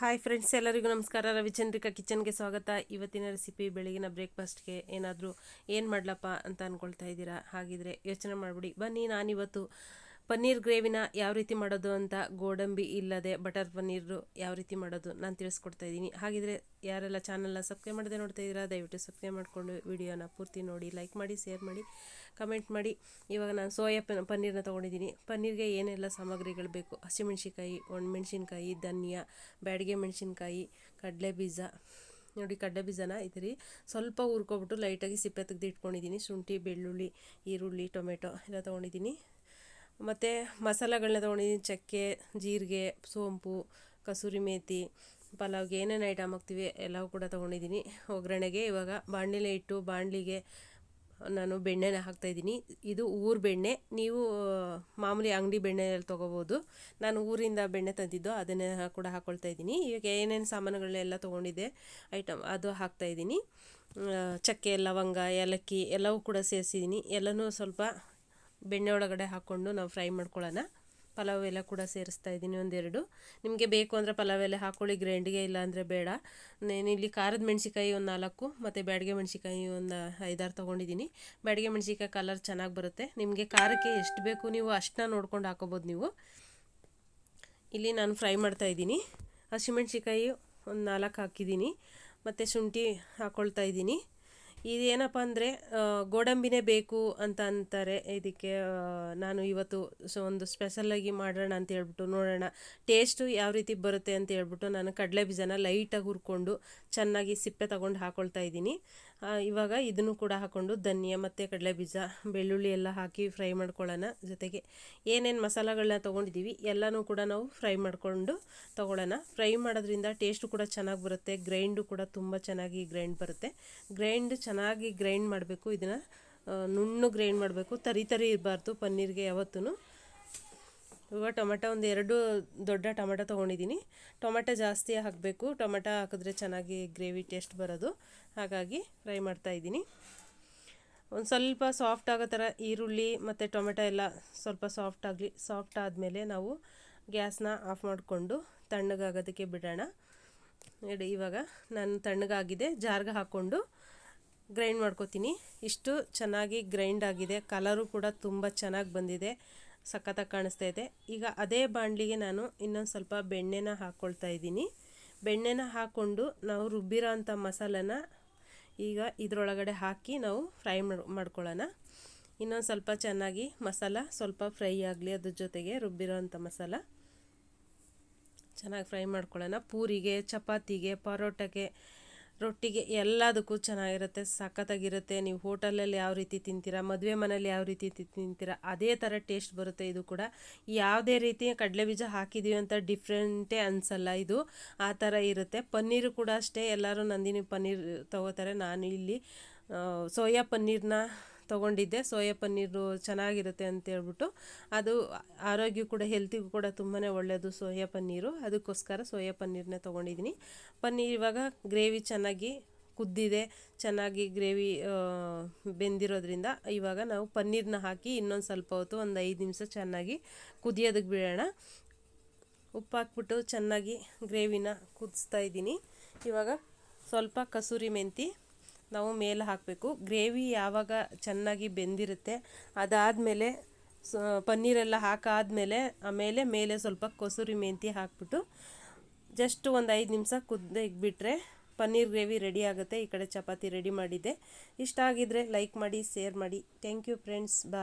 Hi friends, ಎಲ್ಲರಿಗೂ ನಮಸ್ಕಾರ. ರವಿಚಂದ್ರಿಕಾ ಕಿಚನ್ಗೆ ಸ್ವಾಗತ. ಇವತ್ತಿನ ರೆಸಿಪಿ ಬೆಳಗಿನ ಬ್ರೇಕ್ಫಾಸ್ಟ್ಗೆ ಏನಾದರೂ ಏನು ಮಾಡ್ಲಪ್ಪ ಅಂತ ಅಂದ್ಕೊಳ್ತಾ ಇದ್ದೀರಾ. ಹಾಗಿದ್ರೆ ಯೋಚನೆ ಮಾಡಿಬಿಡಿ, ಬನ್ನಿ ನಾನಿವತ್ತು ಪನ್ನೀರ್ ಗ್ರೇವಿನ ಯಾವ ರೀತಿ ಮಾಡೋದು ಅಂತ, ಗೋಡಂಬಿ ಇಲ್ಲದೆ ಬಟರ್ ಪನ್ನೀರು ಯಾವ ರೀತಿ ಮಾಡೋದು ನಾನು ತಿಳಿಸ್ಕೊಡ್ತಾ ಇದ್ದೀನಿ. ಹಾಗಿದ್ರೆ ಯಾರೆಲ್ಲ ಚಾನಲ್ನ ಸಬ್ಸ್ಕ್ರೈಬ್ ಮಾಡದೆ ನೋಡ್ತಾ ಇದ್ದೀರಾ, ದಯವಿಟ್ಟು ಸಬ್ಸ್ಕ್ರೈಬ್ ಮಾಡಿಕೊಂಡು ವಿಡಿಯೋನ ಪೂರ್ತಿ ನೋಡಿ, ಲೈಕ್ ಮಾಡಿ, ಶೇರ್ ಮಾಡಿ, ಕಮೆಂಟ್ ಮಾಡಿ. ಇವಾಗ ನಾನು ಸೋಯಾ ಪನ್ನೀರನ್ನ ತೊಗೊಂಡಿದ್ದೀನಿ. ಪನ್ನೀರ್ಗೆ ಏನೆಲ್ಲ ಸಾಮಗ್ರಿಗಳು ಬೇಕು: ಹಸಿಮೆಣ್ಸಿನ್ಕಾಯಿ, ಒಣಮೆಣ್ಸಿನ್ಕಾಯಿ, ಧನಿಯಾ, ಬ್ಯಾಡಗೆ ಮೆಣಸಿನ್ಕಾಯಿ, ಕಡಲೆ ಬೀಜ. ನೋಡಿ, ಕಡಲೆ ಬೀಜನ ಇದ್ರಿ ಸ್ವಲ್ಪ ಹುರ್ಕೊಬಿಟ್ಟು ಲೈಟಾಗಿ ಸಿಪ್ಪೆ ತೆಗೆದು ಇಟ್ಕೊಂಡಿದ್ದೀನಿ. ಶುಂಠಿ, ಬೆಳ್ಳುಳ್ಳಿ, ಈರುಳ್ಳಿ, ಟೊಮೆಟೊ ಎಲ್ಲ ತೊಗೊಂಡಿದ್ದೀನಿ. ಮತ್ತು ಮಸಾಲೆಗಳನ್ನ ತೊಗೊಂಡಿದ್ದೀನಿ: ಚಕ್ಕೆ, ಜೀರಿಗೆ, ಸೋಂಪು, ಕಸೂರಿ ಮೇಥಿ, ಪಲಾವ್ಗೆ ಏನೇನು ಐಟಮ್ ಹಾಕ್ತೀವಿ ಎಲ್ಲವೂ ಕೂಡ ತೊಗೊಂಡಿದ್ದೀನಿ. ಒಗ್ಗರಣೆಗೆ ಇವಾಗ ಬಾಣಲೆನ ಇಟ್ಟು ಬಾಣಲಿಗೆ ನಾನು ಬೆಣ್ಣೆನ ಹಾಕ್ತಾಯಿದ್ದೀನಿ. ಇದು ಊರು ಬೆಣ್ಣೆ, ನೀವು ಮಾಮೂಲಿ ಅಂಗಡಿ ಬೆಣ್ಣೆಯಲ್ಲಿ ತೊಗೋಬೋದು. ನಾನು ಊರಿಂದ ಬೆಣ್ಣೆ ತಂದಿದ್ದು, ಅದನ್ನೇ ಕೂಡ ಹಾಕ್ಕೊಳ್ತಾ ಇದ್ದೀನಿ. ಇವಾಗ ಏನೇನು ಸಾಮಾನುಗಳನ್ನೆಲ್ಲ ತೊಗೊಂಡಿದ್ದೆ ಐಟಮ್ ಅದು ಹಾಕ್ತಾಯಿದ್ದೀನಿ. ಚಕ್ಕೆ, ಲವಂಗ, ಏಲಕ್ಕಿ ಎಲ್ಲವೂ ಕೂಡ ಸೇರಿಸಿದ್ದೀನಿ. ಎಲ್ಲನೂ ಸ್ವಲ್ಪ ಬೆಣ್ಣೆ ಒಳಗಡೆ ಹಾಕ್ಕೊಂಡು ನಾವು ಫ್ರೈ ಮಾಡ್ಕೊಳ್ಳೋಣ. ಪಲಾವ್ ಎಲ್ಲ ಕೂಡ ಸೇರಿಸ್ತಾ ಇದ್ದೀನಿ ಒಂದೆರಡು. ನಿಮಗೆ ಬೇಕು ಅಂದರೆ ಪಲಾವ್ ಎಲ್ಲ ಹಾಕ್ಕೊಳ್ಳಿ, ಗ್ರೈಂಡಿಗೆ, ಇಲ್ಲ ಅಂದರೆ ಬೇಡ. ಇಲ್ಲಿ ಖಾರದ ಮೆಣಸಿಕಾಯಿ ಒಂದು 4 ಮತ್ತು ಬ್ಯಾಡಗೆ ಮೆಣಸಿಕಾಯಿ ಒಂದು 5-6 ತೊಗೊಂಡಿದ್ದೀನಿ. ಬ್ಯಾಡಗೆ ಮೆಣಸಿಕಾಯಿ ಕಲರ್ ಚೆನ್ನಾಗಿ ಬರುತ್ತೆ. ನಿಮಗೆ ಖಾರಕ್ಕೆ ಎಷ್ಟು ಬೇಕು ನೀವು ಅಷ್ಟನ್ನ ನೋಡ್ಕೊಂಡು ಹಾಕೋಬೋದು ನೀವು. ಇಲ್ಲಿ ನಾನು ಫ್ರೈ ಮಾಡ್ತಾಯಿದ್ದೀನಿ. ಹಸಿಮೆಣ್ಸಿಕಾಯಿ ಒಂದು 4 ಹಾಕಿದ್ದೀನಿ, ಮತ್ತು ಶುಂಠಿ ಹಾಕ್ಕೊಳ್ತಾ ಇದ್ದೀನಿ. ಇದೇನಪ್ಪ ಅಂದರೆ ಗೋಡಂಬಿನೇ ಬೇಕು ಅಂತ ಅಂತಾರೆ ಇದಕ್ಕೆ. ನಾನು ಇವತ್ತು ಒಂದು ಸ್ಪೆಷಲಾಗಿ ಮಾಡೋಣ ಅಂತ ಹೇಳ್ಬಿಟ್ಟು, ನೋಡೋಣ ಟೇಸ್ಟು ಯಾವ ರೀತಿ ಬರುತ್ತೆ ಅಂತ ಹೇಳ್ಬಿಟ್ಟು ನಾನು ಕಡಲೆ ಬೀಜನ ಲೈಟಾಗಿ ಹುರ್ಕೊಂಡು ಚೆನ್ನಾಗಿ ಸಿಪ್ಪೆ ತಗೊಂಡು ಹಾಕ್ಕೊಳ್ತಾ ಇದ್ದೀನಿ. ಇವಾಗ ಇದನ್ನು ಕೂಡ ಹಾಕ್ಕೊಂಡು ಧನಿಯಾ ಮತ್ತು ಕಡಲೆ ಬೀಜ, ಬೆಳ್ಳುಳ್ಳಿ ಎಲ್ಲ ಹಾಕಿ ಫ್ರೈ ಮಾಡ್ಕೊಳ್ಳೋಣ. ಜೊತೆಗೆ ಏನೇನು ಮಸಾಲೆಗಳನ್ನ ತೊಗೊಂಡಿದ್ದೀವಿ ಎಲ್ಲನೂ ಕೂಡ ನಾವು ಫ್ರೈ ಮಾಡಿಕೊಂಡು ತೊಗೊಳ್ಳೋಣ. ಫ್ರೈ ಮಾಡೋದ್ರಿಂದ ಟೇಸ್ಟು ಕೂಡ ಚೆನ್ನಾಗಿ ಬರುತ್ತೆ, ಗ್ರೈಂಡು ಕೂಡ ತುಂಬ ಚೆನ್ನಾಗಿ ಗ್ರೈಂಡ್ ಬರುತ್ತೆ. ಚೆನ್ನಾಗಿ ಗ್ರೈಂಡ್ ಮಾಡಬೇಕು. ಇದನ್ನು ನುಣ್ಣು ಗ್ರೈಂಡ್ ಮಾಡಬೇಕು, ತರಿ ಇರಬಾರ್ದು ಪನ್ನೀರ್ಗೆ ಯಾವತ್ತೂ. ಇವಾಗ ಟೊಮೆಟೊ ಒಂದು 2 ದೊಡ್ಡ ಟೊಮೆಟೊ ತೊಗೊಂಡಿದ್ದೀನಿ. ಟೊಮೆಟೊ ಜಾಸ್ತಿ ಹಾಕಬೇಕು, ಟೊಮೆಟೊ ಹಾಕಿದ್ರೆ ಚೆನ್ನಾಗಿ ಗ್ರೇವಿ ಟೇಸ್ಟ್ ಬರೋದು. ಹಾಗಾಗಿ ಫ್ರೈ ಮಾಡ್ತಾಯಿದ್ದೀನಿ. ಒಂದು ಸ್ವಲ್ಪ ಸಾಫ್ಟ್ ಆಗೋ ಥರ ಈರುಳ್ಳಿ ಮತ್ತು ಟೊಮೆಟೊ ಎಲ್ಲ ಸ್ವಲ್ಪ ಸಾಫ್ಟ್ ಆದಮೇಲೆ ನಾವು ಗ್ಯಾಸ್ನ ಆಫ್ ಮಾಡಿಕೊಂಡು ತಣ್ಣಗಾಗೋದಕ್ಕೆ ಬಿಡೋಣ. ನೋಡಿ, ಇವಾಗ ನಾನು ತಣ್ಣಗಾಗಿದೆ, ಜಾರ್ಗೆ ಹಾಕ್ಕೊಂಡು ಗ್ರೈಂಡ್ ಮಾಡ್ಕೊತೀನಿ. ಇಷ್ಟು ಚೆನ್ನಾಗಿ ಗ್ರೈಂಡ್ ಆಗಿದೆ, ಕಲರು ಕೂಡ ತುಂಬ ಚೆನ್ನಾಗಿ ಬಂದಿದೆ, ಸಖತ್ತಾಗಿ ಕಾಣಿಸ್ತಾ ಇದೆ. ಈಗ ಅದೇ ಬಾಣಲಿಗೆ ನಾನು ಇನ್ನೊಂದು ಸ್ವಲ್ಪ ಬೆಣ್ಣೆನ ಹಾಕ್ಕೊಳ್ತಾ ಇದ್ದೀನಿ. ಬೆಣ್ಣೆನ ಹಾಕ್ಕೊಂಡು ನಾವು ರುಬ್ಬಿರೋ ಅಂಥ ಮಸಾಲೆನ ಈಗ ಇದರೊಳಗಡೆ ಹಾಕಿ ನಾವು ಫ್ರೈ ಮಾಡ್ಕೊಳ್ಳೋಣ. ಇನ್ನೊಂದು ಸ್ವಲ್ಪ ಚೆನ್ನಾಗಿ ಮಸಾಲ ಸ್ವಲ್ಪ ಫ್ರೈ ಆಗಲಿ, ಅದ್ರ ಜೊತೆಗೆ ರುಬ್ಬಿರೋ ಅಂಥ ಮಸಾಲ ಚೆನ್ನಾಗಿ ಫ್ರೈ ಮಾಡ್ಕೊಳ್ಳೋಣ. ಪೂರಿಗೆ, ಚಪಾತಿಗೆ, ಪರೋಟಕ್ಕೆ, ರೊಟ್ಟಿಗೆ ಎಲ್ಲದಕ್ಕೂ ಚೆನ್ನಾಗಿರುತ್ತೆ, ಸಖತ್ತಾಗಿರುತ್ತೆ. ನೀವು ಹೋಟೆಲಲ್ಲಿ ಯಾವ ರೀತಿ ತಿಂತೀರಾ, ಮದುವೆ ಮನೇಲಿ ಯಾವ ರೀತಿ ತಿಂತೀರಾ ಅದೇ ಥರ ಟೇಸ್ಟ್ ಬರುತ್ತೆ. ಇದು ಕೂಡ ಯಾವುದೇ ರೀತಿ ಕಡಲೆ ಬೀಜ ಹಾಕಿದ್ದೀವಿ ಅಂತ ಡಿಫ್ರೆಂಟೇ ಅನಿಸಲ್ಲ, ಇದು ಆ ಥರ ಇರುತ್ತೆ. ಪನ್ನೀರು ಕೂಡ ಅಷ್ಟೇ, ಎಲ್ಲರೂ ನಂದಿನಿ ಪನ್ನೀರ್ ತೊಗೋತಾರೆ. ನಾನು ಇಲ್ಲಿ ಸೋಯಾ ಪನ್ನೀರನ್ನ ತೊಗೊಂಡಿದ್ದೆ. ಸೋಯಾ ಪನ್ನೀರು ಚೆನ್ನಾಗಿರುತ್ತೆ ಅಂತೇಳ್ಬಿಟ್ಟು, ಅದು ಆರೋಗ್ಯ ಕೂಡ, ಹೆಲ್ತಿಗೂ ಕೂಡ ತುಂಬಾ ಒಳ್ಳೆಯದು ಸೋಯಾ ಪನ್ನೀರು. ಅದಕ್ಕೋಸ್ಕರ ಸೋಯಾ ಪನ್ನೀರನ್ನೇ ತೊಗೊಂಡಿದ್ದೀನಿ. ಪನ್ನೀರ್ ಇವಾಗ ಗ್ರೇವಿ ಚೆನ್ನಾಗಿ ಕುದ್ದಿದೆ, ಚೆನ್ನಾಗಿ ಗ್ರೇವಿ ಬೆಂದಿರೋದ್ರಿಂದ ಇವಾಗ ನಾವು ಪನ್ನೀರನ್ನ ಹಾಕಿ ಇನ್ನೊಂದು ಸ್ವಲ್ಪ ಹೊತ್ತು, ಒಂದು 5 ನಿಮಿಷ ಚೆನ್ನಾಗಿ ಕುದಿಯೋದಕ್ಕೆ ಬಿಡೋಣ. ಉಪ್ಪು ಹಾಕ್ಬಿಟ್ಟು ಚೆನ್ನಾಗಿ ಗ್ರೇವಿನ ಕುದಿಸ್ತಾ ಇದ್ದೀನಿ. ಇವಾಗ ಸ್ವಲ್ಪ ಕಸೂರಿ ಮೆಂತಿ ನಾವು ಮೇಲೆ ಹಾಕಬೇಕು. ಗ್ರೇವಿ ಯಾವಾಗ ಚೆನ್ನಾಗಿ ಬೆಂದಿರುತ್ತೆ ಅದಾದಮೇಲೆ ಪನ್ನೀರೆಲ್ಲ ಹಾಕಾದಮೇಲೆ ಆಮೇಲೆ ಮೇಲೆ ಸ್ವಲ್ಪ ಕಸೂರಿ ಮೆಂತಿ ಹಾಕ್ಬಿಟ್ಟು ಜಸ್ಟ್ ಒಂದು 5 ನಿಮಿಷ ಕುದಿಬಿಟ್ರೆ ಪನ್ನೀರ್ ಗ್ರೇವಿ ರೆಡಿ ಆಗುತ್ತೆ. ಈ ಕಡೆ ಚಪಾತಿ ರೆಡಿ ಮಾಡಿದ್ದೆ. ಇಷ್ಟ ಆಗಿದ್ರೆ ಲೈಕ್ ಮಾಡಿ, ಶೇರ್ ಮಾಡಿ. Thank you friends, bye.